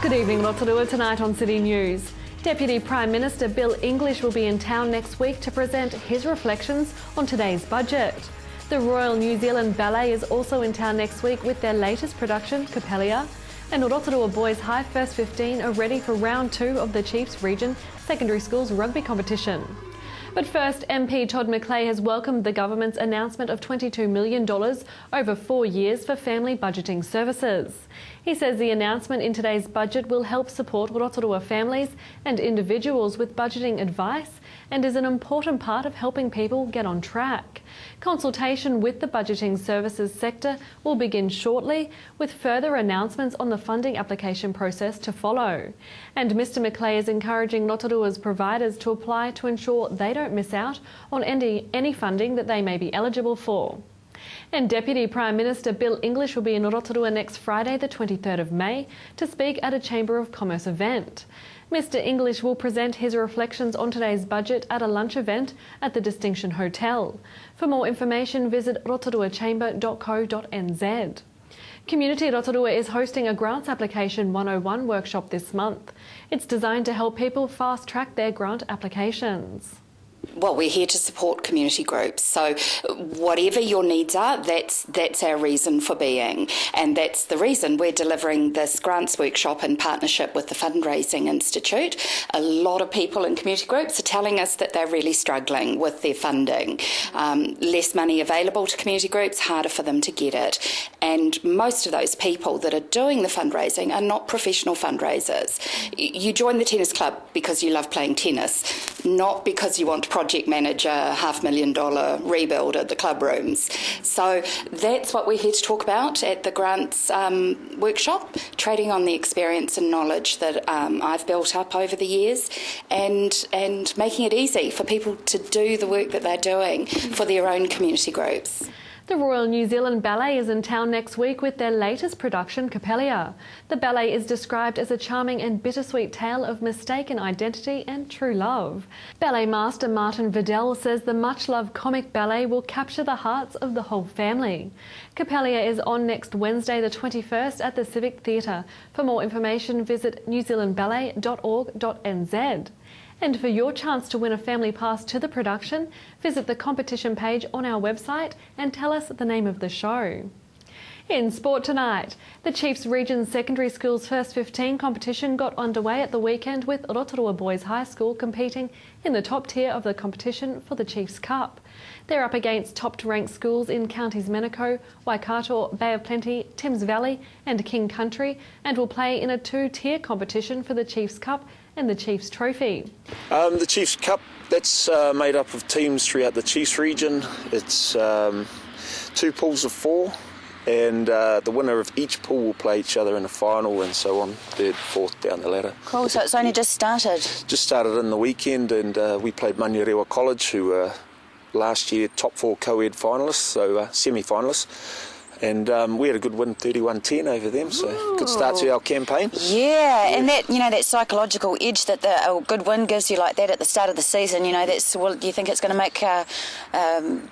Good evening, Rotorua. Tonight on City News. Deputy Prime Minister Bill English will be in town next week to present his reflections on today's budget. The Royal New Zealand Ballet is also in town next week with their latest production, Capellia. And Rotorua Boys High First 15 are ready for round 2 of the Chiefs Region Secondary Schools Rugby competition. But first, MP Todd McClay has welcomed the government's announcement of $22 million over 4 years for family budgeting services. He says the announcement in today's budget will help support Rotorua families and individuals with budgeting advice and is an important part of helping people get on track. Consultation with the budgeting services sector will begin shortly, with further announcements on the funding application process to follow. And Mr McClay is encouraging Rotorua's providers to apply to ensure they don't miss out on any funding that they may be eligible for. And Deputy Prime Minister Bill English will be in Rotorua next Friday, the 23rd of May, to speak at a Chamber of Commerce event. Mr English will present his reflections on today's budget at a lunch event at the Distinction Hotel. For more information, visit rotoruachamber.co.nz. Community Rotorua is hosting a Grants Application 101 workshop this month. It's designed to help people fast-track their grant applications. Well, we're here to support community groups, so whatever your needs are, that's our reason for being, and that's the reason we're delivering this grants workshop in partnership with the Fundraising Institute. A lot of people in community groups are telling us that they're really struggling with their funding. Less money available to community groups, harder for them to get it, and most of those people that are doing the fundraising are not professional fundraisers. You join the tennis club because you love playing tennis, not because you want to project manage a $500,000 rebuild at the club rooms. So that's what we're here to talk about at the Grants workshop, trading on the experience and knowledge that I've built up over the years and making it easy for people to do the work that they're doing for their own community groups. The Royal New Zealand Ballet is in town next week with their latest production, Capellia. The ballet is described as a charming and bittersweet tale of mistaken identity and true love. Ballet master Martin Vidal says the much-loved comic ballet will capture the hearts of the whole family. Capellia is on next Wednesday the 21st at the Civic Theatre. For more information, visit newzealandballet.org.nz. And for your chance to win a family pass to the production, visit the competition page on our website and tell us the name of the show. In sport tonight, the Chiefs Region Secondary School's First 15 competition got underway at the weekend with Rotorua Boys High School competing in the top tier of the competition for the Chiefs Cup. They're up against top-ranked schools in counties Manukau, Waikato, Bay of Plenty, Thames Valley and King Country, and will play in a two-tier competition for the Chiefs Cup and the Chiefs Trophy. The Chiefs Cup, that's made up of teams throughout the Chiefs region. It's 2 pools of 4, and the winner of each pool will play each other in a final and so on, 3rd, 4th down the ladder. Cool, so it's only just started? Just started in the weekend, and we played Rotorua College, who were last year top 4 co-ed finalists, so semi-finalists. And we had a good win, 31-10 over them, so good start to our campaign. Yeah, and that, that psychological edge that a good win gives you like that at the start of the season, do you think it's going to make a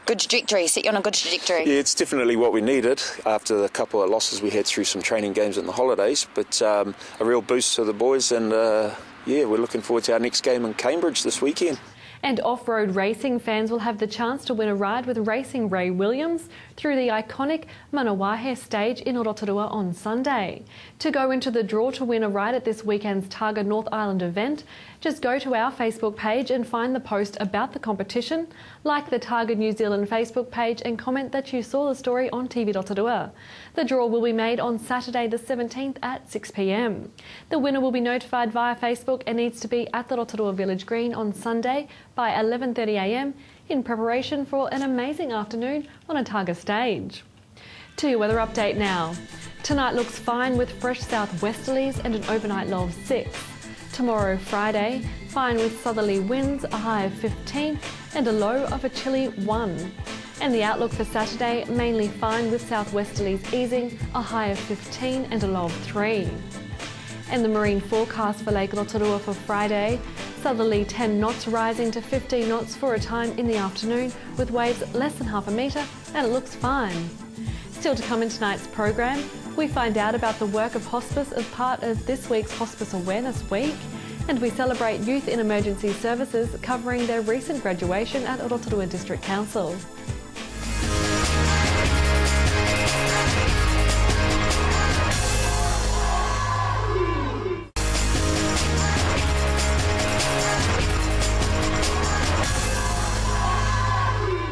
good trajectory, set you on a good trajectory? Yeah, it's definitely what we needed after the couple of losses we had through some training games in the holidays, but a real boost to the boys, and we're looking forward to our next game in Cambridge this weekend. And off-road racing fans will have the chance to win a ride with Racing Ray Williams through the iconic Manawahe stage in Rotorua on Sunday. To go into the draw to win a ride at this weekend's Targa North Island event, just go to our Facebook page and find the post about the competition, like the Targa New Zealand Facebook page and comment that you saw the story on TV Rotorua. The draw will be made on Saturday the 17th at 6 p.m. The winner will be notified via Facebook and needs to be at the Rotorua Village Green on Sunday by 11:30 a.m. in preparation for an amazing afternoon on a Targa stage. To your weather update now. Tonight looks fine with fresh southwesterlies and an overnight low of 6. Tomorrow, Friday, fine with southerly winds, a high of 15 and a low of a chilly 1. And the outlook for Saturday, mainly fine with southwesterlies easing, a high of 15 and a low of 3. And the marine forecast for Lake Rotorua for Friday, southerly 10 knots rising to 15 knots for a time in the afternoon with waves less than half a metre, and it looks fine. Still to come in tonight's program, we find out about the work of hospice as part of this week's Hospice Awareness Week, and we celebrate youth in emergency services covering their recent graduation at Rotorua District Council.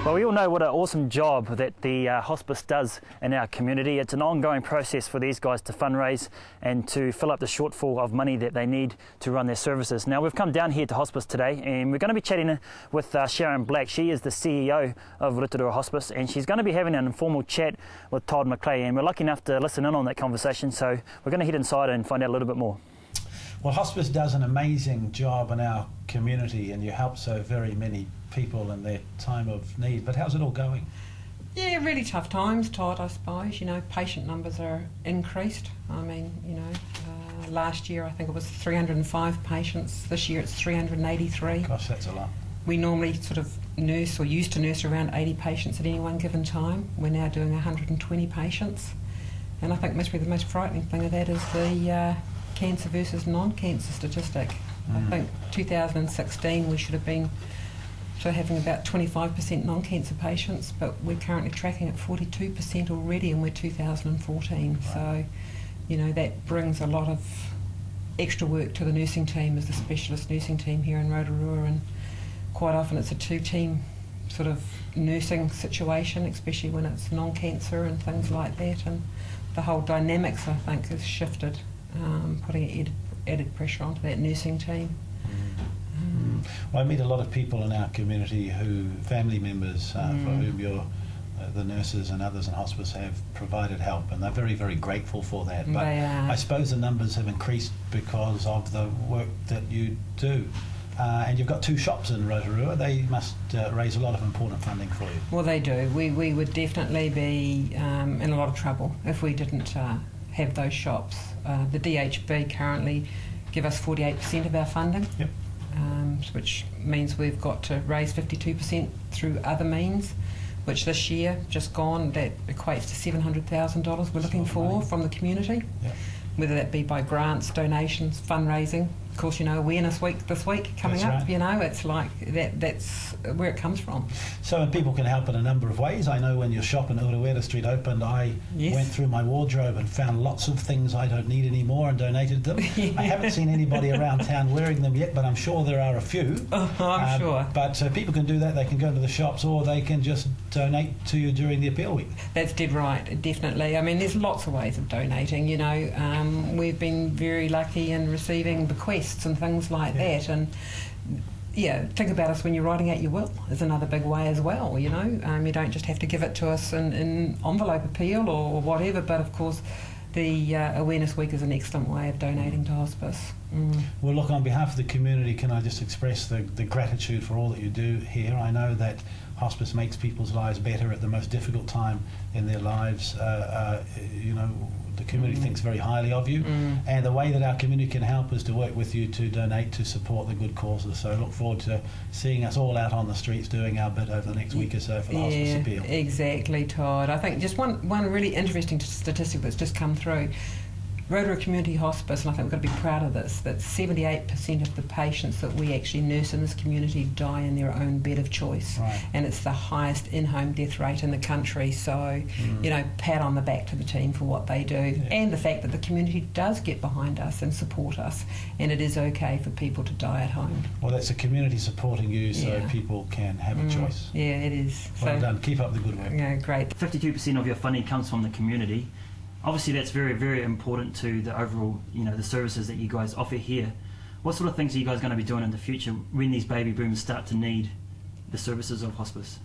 Well, we all know what an awesome job that the hospice does in our community. It's an ongoing process for these guys to fundraise and to fill up the shortfall of money that they need to run their services. Now, we've come down here to hospice today and we're going to be chatting with Sharon Black. She is the CEO of Rotorua Hospice, and she's going to be having an informal chat with Todd McClay, and we're lucky enough to listen in on that conversation, so we're going to head inside and find out a little bit more. Well, hospice does an amazing job in our community, and you help so very many people in their time of need. But how's it all going? Yeah, really tough times, Todd, I suppose. You know, patient numbers are increased. I mean, you know, last year I think it was 305 patients. This year it's 383. Gosh, that's a lot. We normally sort of nurse, or used to nurse, around 80 patients at any one given time. We're now doing 120 patients. And I think the most frightening thing of that is the cancer versus non-cancer statistic. I think 2016 we should have been having about 25% non-cancer patients, but we're currently tracking at 42% already, and we're 2014. Right. So, you know, that brings a lot of extra work to the nursing team as the specialist nursing team here in Rotorua, and quite often it's a two-team sort of nursing situation, especially when it's non-cancer and things like that, and the whole dynamics, I think, has shifted, putting added pressure onto that nursing team. Well, I meet a lot of people in our community family members for whom the nurses and others in hospice have provided help, and they're very, very grateful for that. But I suppose the numbers have increased because of the work that you do. And you've got two shops in Rotorua. They must raise a lot of important funding for you. Well, they do. We would definitely be in a lot of trouble if we didn't have those shops. The DHB currently give us 48% of our funding. Yep. Which means we've got to raise 52% through other means, which this year, just gone, that equates to $700,000 we're looking for from the community, whether that be by grants, donations, fundraising. Of course, you know, Awareness Week this week coming up, you know, it's like that's where it comes from. So people can help in a number of ways. I know when your shop in Rotorua Street opened, I went through my wardrobe and found lots of things I don't need anymore and donated them. I haven't seen anybody around town wearing them yet, but I'm sure there are a few. I'm sure. But people can do that. They can go to the shops, or they can just donate to you during the appeal week. That's dead right, definitely. I mean, there's lots of ways of donating, you know. We've been very lucky in receiving bequests and things like that, and think about us when you're writing out your will is another big way as well, you know. You don't just have to give it to us in envelope appeal or whatever, but of course the Awareness Week is an excellent way of donating to hospice. Well, look, on behalf of the community, can I just express the gratitude for all that you do here. I know that hospice makes people's lives better at the most difficult time in their lives. You know, the community thinks very highly of you, and the way that our community can help is to work with you to donate to support the good causes. So I look forward to seeing us all out on the streets doing our bit over the next week or so for the hospice appeal. Exactly, Todd. I think just one really interesting statistic that's just come through. Rotorua Community Hospice, and I think we've got to be proud of this, that 78% of the patients that we actually nurse in this community die in their own bed of choice. Right. And it's the highest in-home death rate in the country. So, you know, pat on the back to the team for what they do, and the fact that the community does get behind us and support us, and it is okay for people to die at home. Well, that's a community supporting you, so people can have a choice. Yeah, it is. Well done. Keep up the good work. Yeah, great. 52% of your funding comes from the community. Obviously, that's very, very important to the overall, you know, the services that you guys offer here. What sort of things are you guys going to be doing in the future when these baby boomers start to need the services of hospice?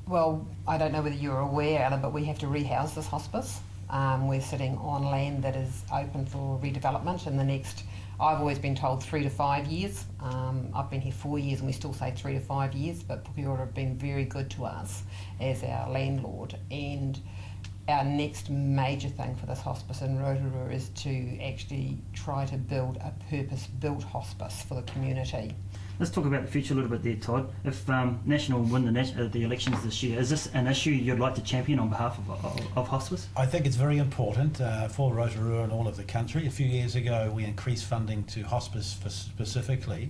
Well, I don't know whether you're aware, Alan, but we have to rehouse this hospice. We're sitting on land that is open for redevelopment in the next, I've always been told 3 to 5 years. I've been here 4 years and we still say 3 to 5 years, but Pukeora have been very good to us as our landlord. And our next major thing for this hospice in Rotorua is to actually try to build a purpose-built hospice for the community. Let's talk about the future a little bit there, Todd. If National win the elections this year, is this an issue you'd like to champion on behalf of hospice? I think it's very important for Rotorua and all of the country. A few years ago we increased funding to hospice specifically,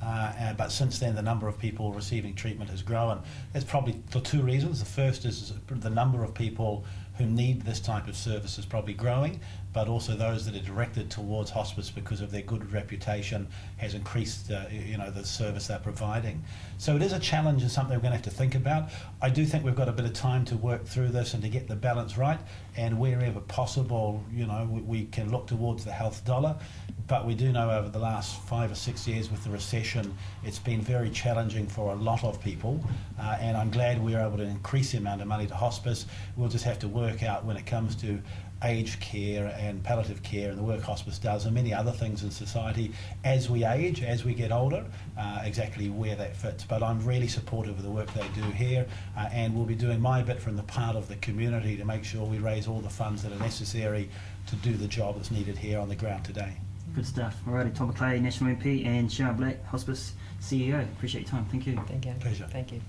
but since then the number of people receiving treatment has grown. It's probably for two reasons. The first is the number of people who need this type of service is probably growing, but also those that are directed towards hospice because of their good reputation has increased the service they're providing. So it is a challenge and something we're going to have to think about. I do think we've got a bit of time to work through this and to get the balance right, and wherever possible, we can look towards the health dollar. But we do know over the last 5 or 6 years with the recession, it's been very challenging for a lot of people, and I'm glad we were able to increase the amount of money to hospice. We'll just have to work out when it comes to aged care and palliative care and the work hospice does and many other things in society as we age, as we get older, exactly where that fits. But I'm really supportive of the work they do here, and we'll be doing my bit from the part of the community to make sure we raise all the funds that are necessary to do the job that's needed here on the ground today. Good stuff. Alrighty, Tom McClay, National MP, and Sharon Black, Hospice CEO. Appreciate your time. Thank you. Thank you. Pleasure. Thank you.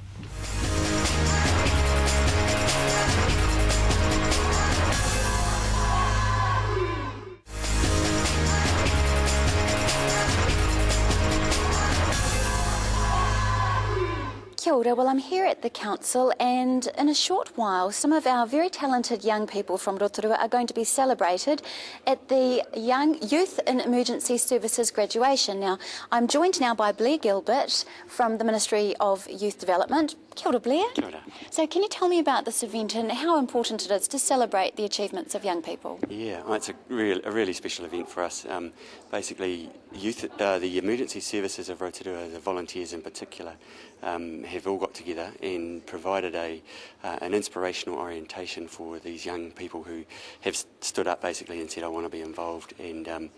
Kia ora. Well, I'm here at the council, and in a short while some of our very talented young people from Rotorua are going to be celebrated at the Young Youth in Emergency Services graduation. Now, I'm joined now by Blair Gilbert from the Ministry of Youth Development. Kia ora, Blair. Kia ora. So can you tell me about this event and how important it is to celebrate the achievements of young people? Yeah, it's a really special event for us. Basically, the emergency services of Rotorua, the volunteers in particular, have all got together and provided an inspirational orientation for these young people who have stood up basically and said, I want to be involved, and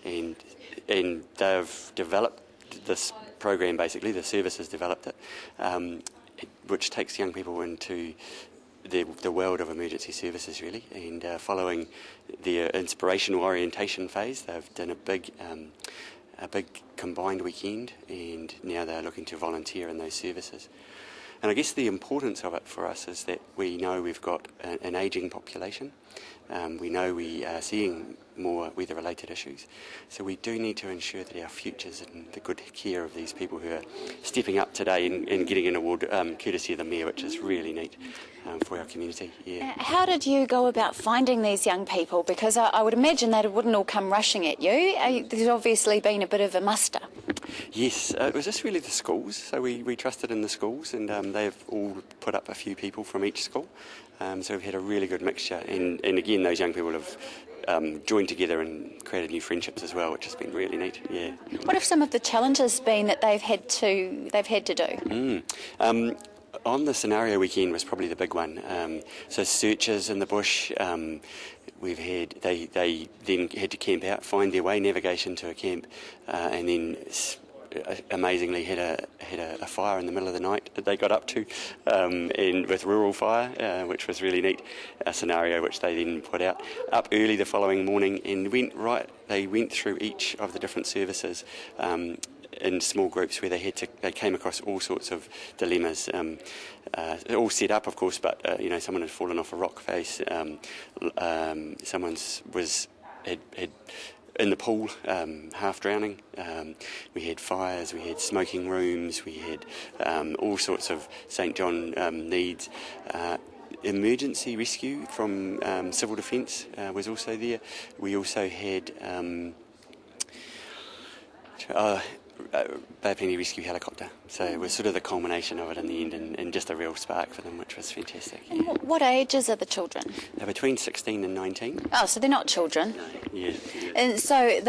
they've developed this program. Basically, the service has developed it, which takes young people into the world of emergency services, really. And following their inspirational orientation phase, they've done a big combined weekend, and now they're looking to volunteer in those services. And I guess the importance of it for us is that we know we've got an ageing population. We know we are seeing more weather-related issues. So we do need to ensure that our future's in the good care of these people who are stepping up today and getting an award courtesy of the Mayor, which is really neat for our community. Yeah. How did you go about finding these young people? Because I would imagine that it wouldn't all come rushing at you. There's obviously been a bit of a muster. Yes, it was just really the schools. So we trusted in the schools, and they've all put up a few people from each school. So we've had a really good mixture, and again, those young people have joined together and created new friendships as well, which has been really neat. Yeah. What have some of the challenges been that they've had to do? On the scenario weekend was probably the big one. So searches in the bush. We've had they then had to camp out, find their way, navigation to a camp, and then amazingly had a fire in the middle of the night that they got up to, and with rural fire, which was really neat. A scenario which they then put out up early the following morning and they went through each of the different services in small groups where they came across all sorts of dilemmas, all set up, of course, but someone had fallen off a rock face, someone had in the pool, half drowning. We had fires, we had smoking rooms, we had all sorts of St John needs. Emergency rescue from civil defence was also there. We also had Bay Penny Rescue helicopter. So it was sort of the culmination of it in the end, and just a real spark for them, which was fantastic. Yeah. And what ages are the children? They're between 16 and 19. Oh, so they're not children. No, yeah. And so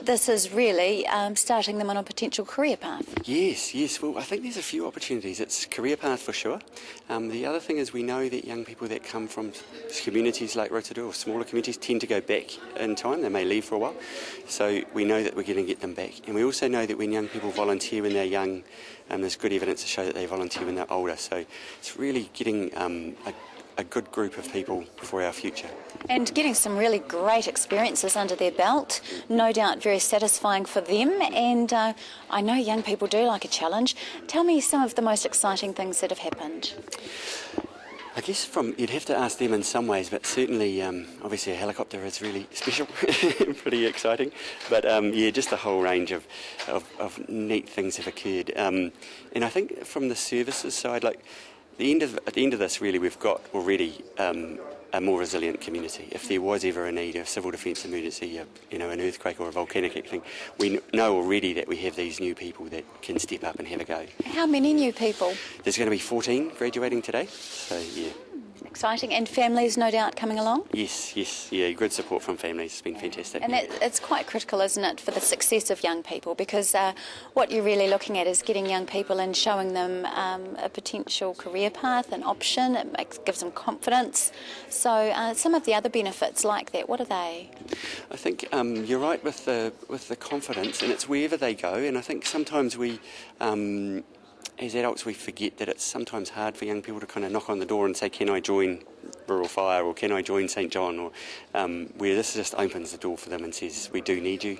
this is really starting them on a potential career path. Yes. Well, I think there's a few opportunities. It's career path for sure. The other thing is we know that young people that come from communities like Rotorua or smaller communities tend to go back in time. They may leave for a while. So we know that we're going to get them back. And we also know that when young people volunteer when they're young, there's good evidence to show that they volunteer when they're older. So it's really getting a good group of people for our future. And getting some really great experiences under their belt, no doubt very satisfying for them, and I know young people do like a challenge. Tell me some of the most exciting things that have happened. I guess you'd have to ask them in some ways, but certainly, obviously a helicopter is really special, pretty exciting. But yeah, just a whole range of neat things have occurred. And I think from the services side, like at the end of this, really, we've got already a more resilient community. If there was ever a need, a civil defence emergency, an earthquake or a volcanic thing, we know already that we have these new people that can step up and have a go. How many new people? There's going to be 14 graduating today, so yeah. Exciting. And families, no doubt, coming along? Yes, yeah, good support from families. It's been fantastic. And it's quite critical, isn't it, for the success of young people, because what you're really looking at is getting young people and showing them a potential career path, an option. It gives them confidence. So some of the other benefits like that, what are they? I think you're right with the confidence, and it's wherever they go. And I think sometimes we, as adults, we forget that it's sometimes hard for young people to kind of knock on the door and say, can I join Rural Fire, or can I join St John, or where this just opens the door for them and says, we do need you,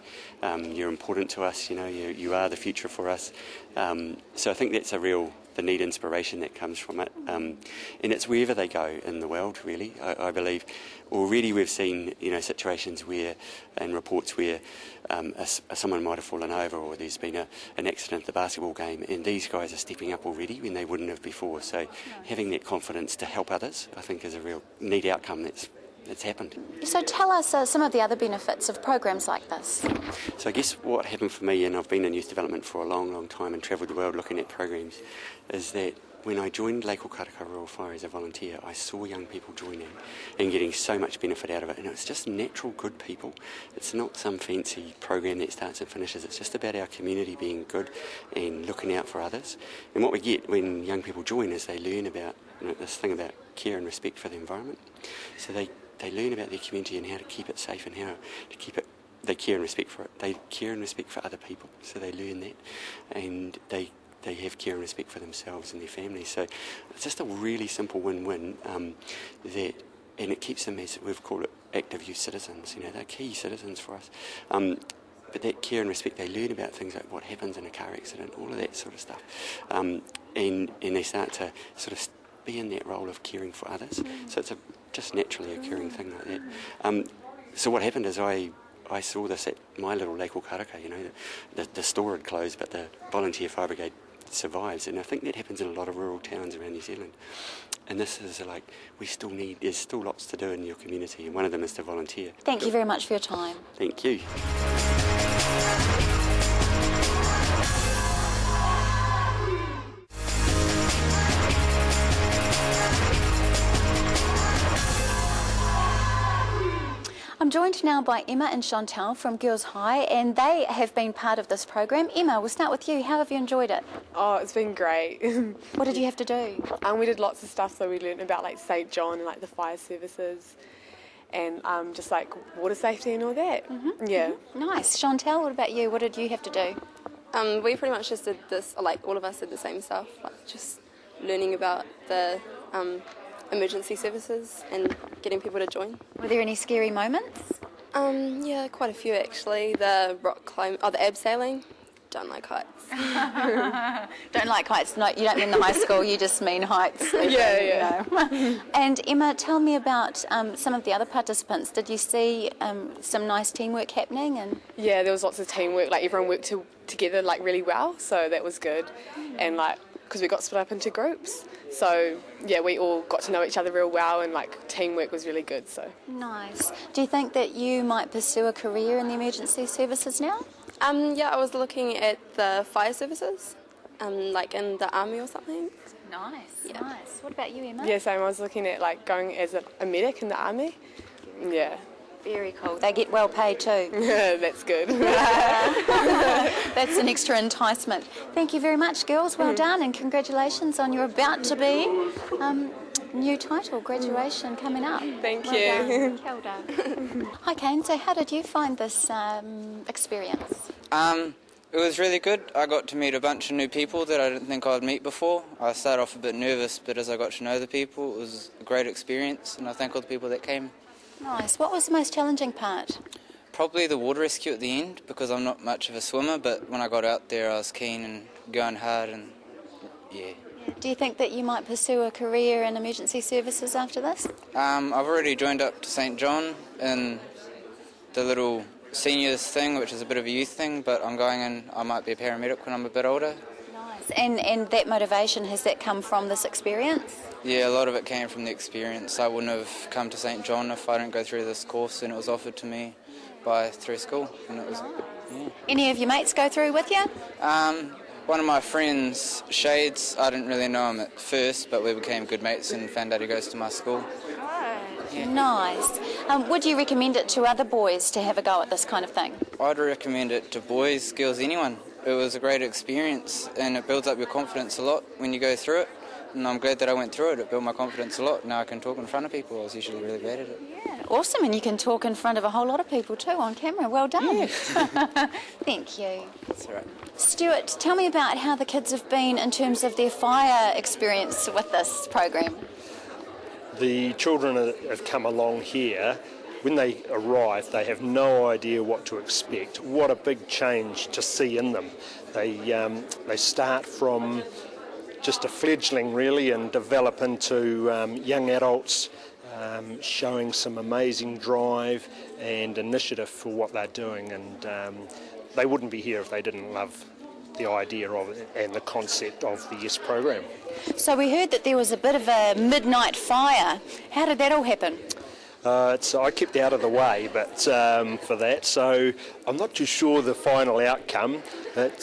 you're important to us, you are the future for us. So I think that's the neat inspiration that comes from it. And it's wherever they go in the world, really. I believe already we've seen situations where, and reports where someone might have fallen over, or there's been an accident at the basketball game, and these guys are stepping up already when they wouldn't have before. So having that confidence to help others, I think, is a real neat outcome that's happened. So tell us some of the other benefits of programs like this. So I guess what happened for me, and I've been in youth development for a long, long time and travelled the world looking at programs, is that when I joined Lake Karaka Rural Fire as a volunteer, I saw young people joining and getting so much benefit out of it. And it's just natural good people. It's not some fancy program that starts and finishes. It's just about our community being good and looking out for others. And what we get when young people join is they learn about this thing about care and respect for the environment. So they learn about their community and how to keep it safe and how to keep it. They care and respect for it. They care and respect for other people. So they learn that, and they have care and respect for themselves and their families. So it's just a really simple win-win, and it keeps them, as we've called it, active youth citizens. They're key citizens for us. But that care and respect, they learn about things like what happens in a car accident, all of that sort of stuff. And they start to sort of be in that role of caring for others. So it's a just naturally occurring thing like that. So what happened is I saw this at my little Lake Karaka. The store had closed, but the volunteer fire brigade survives, and I think that happens in a lot of rural towns around New Zealand. And this is like, there's still lots to do in your community, and one of them is to volunteer. Thank you very much for your time. Thank you. I'm joined now by Emma and Chantal from Girls High, and they have been part of this program. Emma, we'll start with you. How have you enjoyed it? Oh, it's been great. What did you have to do? We did lots of stuff, so we learned about St John and the fire services, and just water safety and all that. Mm-hmm. Yeah. Nice. Chantal, what about you? What did you have to do? We pretty much just did this, all of us did the same stuff, just learning about the emergency services and getting people to join. Were there any scary moments? Yeah, quite a few actually. The rock climb, the abseiling. Don't like heights. Don't like heights. No, you don't mean the high school. You just mean heights. Yeah. And Emma, tell me about some of the other participants. Did you see some nice teamwork happening? And yeah, there was lots of teamwork. Everyone worked together really well, so that was good. And because we got split up into groups, so yeah, we all got to know each other real well, and teamwork was really good. So nice. Do you think that you might pursue a career in the emergency services now? Yeah, I was looking at the fire services, in the army or something. Nice, yeah. Nice. What about you, Emma? Yeah, same. I was looking at going as a medic in the army. Yeah. Very cool. They get well paid too. That's good. That's an extra enticement. Thank you very much, girls. Well done, and congratulations on your about to be new title, graduation coming up. Thank well you. Done. Well done. Hi, Kane. So how did you find this experience? It was really good. I got to meet a bunch of new people that I didn't think I'd meet before. I started off a bit nervous, but as I got to know the people, it was a great experience, and I thank all the people that came. Nice. What was the most challenging part? Probably the water rescue at the end, because I'm not much of a swimmer, but when I got out there I was keen and going hard, and yeah. Do you think that you might pursue a career in emergency services after this? I've already joined up to St John in the little seniors thing, which is a bit of a youth thing, but I'm going in, I might be a paramedic when I'm a bit older. Nice. And that motivation, has that come from this experience? Yeah, a lot of it came from the experience. I wouldn't have come to St John if I didn't go through this course, and it was offered to me through school, and it was yeah. Any of your mates go through with you? One of my friends, Shades, I didn't really know him at first, but we became good mates and found out he goes to my school. Yeah. Nice. Would you recommend it to other boys to have a go at this kind of thing? I'd recommend it to boys, girls, anyone. It was a great experience, and it builds up your confidence a lot when you go through it. And I'm glad that I went through it. It built my confidence a lot. Now I can talk in front of people. I was usually really bad at it. Yeah, awesome. And you can talk in front of a whole lot of people too on camera. Well done. Yeah. Thank you. That's all right. Stuart, tell me about how the kids have been in terms of their fire experience with this program. The children have come along here. When they arrive, they have no idea what to expect. What a big change to see in them. They start from just a fledgling really and develop into young adults, showing some amazing drive and initiative for what they're doing, and they wouldn't be here if they didn't love the idea of it and the concept of the YES program. So we heard that there was a bit of a midnight fire. How did that all happen? I kept out of the way, but for that, so I'm not too sure the final outcome. But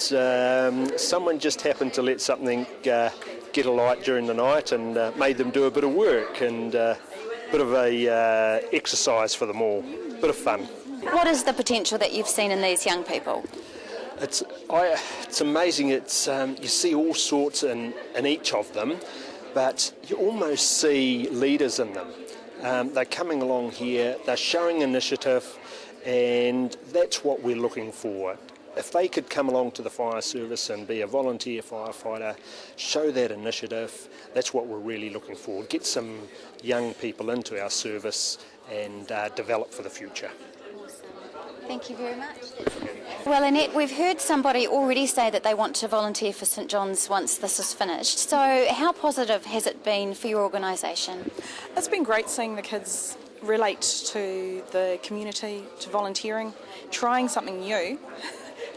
someone just happened to let something get alight during the night and made them do a bit of work and a bit of a exercise for them all. Bit of fun. What is the potential that you've seen in these young people? It's amazing. It's you see all sorts in each of them, but you almost see leaders in them. They're coming along here, they're showing initiative, and that's what we're looking for. If they could come along to the fire service and be a volunteer firefighter, show that initiative, that's what we're really looking for. Get some young people into our service and develop for the future. Thank you very much. Well, Annette, we've heard somebody already say that they want to volunteer for St John's once this is finished. So how positive has it been for your organisation? It's been great seeing the kids relate to the community, to volunteering, trying something new,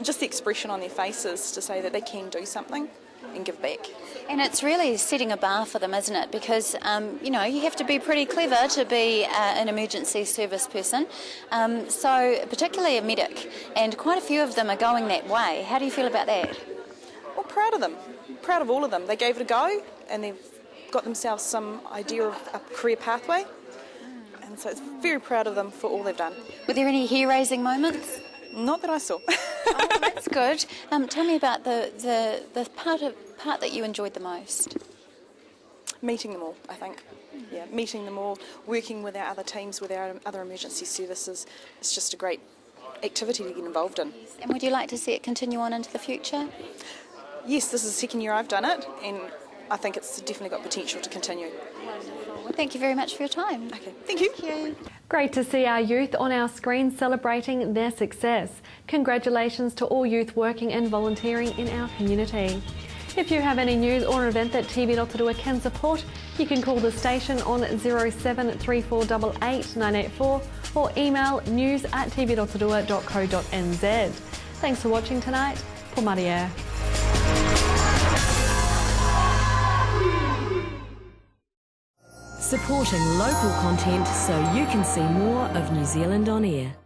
just the expression on their faces to say that they can do something and give back. And it's really setting a bar for them, isn't it? Because, you have to be pretty clever to be an emergency service person, so particularly a medic, and quite a few of them are going that way. How do you feel about that? Well, proud of them, proud of all of them. They gave it a go and they've got themselves some idea of a career pathway, and so it's very proud of them for all they've done. Were there any hair-raising moments? Not that I saw. Oh, that's good. Tell me about the part that you enjoyed the most. Meeting them all, I think. Yeah, meeting them all, working with our other teams, with our other emergency services. It's just a great activity to get involved in. And would you like to see it continue on into the future? Yes, this is the second year I've done it, and I think it's definitely got potential to continue. Wonderful. Well, thank you very much for your time. Okay, thank you. Thank you. Great to see our youth on our screen celebrating their success. Congratulations to all youth working and volunteering in our community. If you have any news or an event that TV Rotorua can support, you can call the station on 073488 984 or email news@tvrotorua.co.nz. Thanks for watching tonight. Po Maria. Supporting local content so you can see more of New Zealand on air.